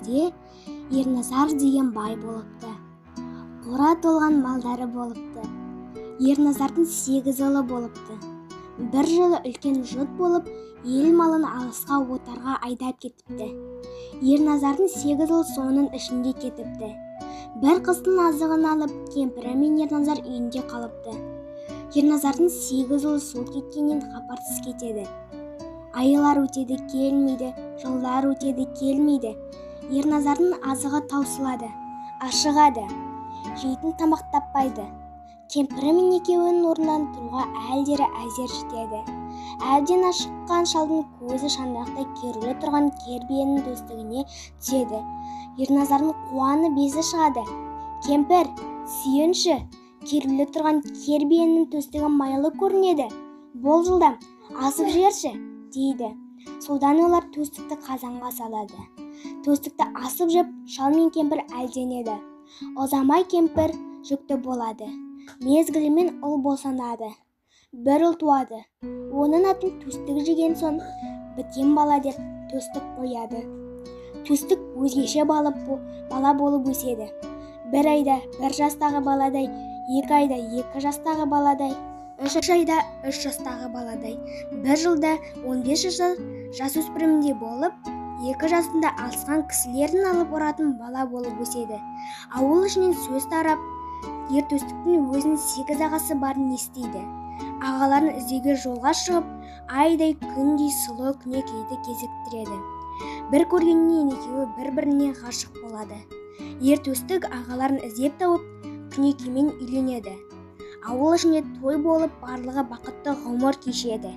жерде Ерназар деген бай болыпты. Қора толған малдары болыпты. Ерназардың 8 ұлы болыпты. Бір жылы үлкен жұт болып, ел малын алысқа отарға айдап кетіпті. Ерназардың 8 ұлы соның ішінде кетіпті. Бір қыстың азығын алып, кемпірі мен Ерназар үйінде қалыпты. Ерназардың 8 ұлы сол кеткеннен хабарсыз кетеді. Айлар өтеді, келмейді, жылдар өтеді, келмейді. Ерназардың азығы таусылады, ашығады, жейтін тамақ таппайды. Кемпірі мен екеуінің орнынан тұруға әлдері әзер жетеді. Әлден ашыққан шалдың көзі шаңдақтай керулі тұрған кер биенің төстігіне түседі. Ерназардың қуаны безі шығады. Кемпір, сүйенші, керулі тұрған кер биенің төстігі майлы көрінеді. Бол жылдам, асып жіберші, дейді. Содан олар төстікті қазанға салады. Төстікті асып жеп, шал мен кемпір әлденеді. Ұзамай кемпір жүкті болады. Мезгілімен ұл босанады. Бір ұл туады. Оның атын төстік жеген соң біткен бала деп төстік қояды. Төстік өзгеше бала болып өседі. Бір айда 1 жастағы баладай, 2 айда 2 жастағы баладай, 3 айда 3 жастағы баладай, 1 жылда 15 жасөспірімдей болып, 2 жасында алысқан кісілерін алып ұратын бала болып өседі. Ауыл ішінен сөз тарап, ер төстіктің өзінің 8 ағасы барын естиді. Ағаларын іздеуге жолға шығып, айдай күндей сұлу күнекейді кезіктіреді. Бір көргеннен екеуі бір-біріне ғашық болады. Ер төстік ағаларын іздеп тауып, күнекеймен үйленеді. Ауыл ішінде той болып, барлығы бақытты ғұмыр кешеді.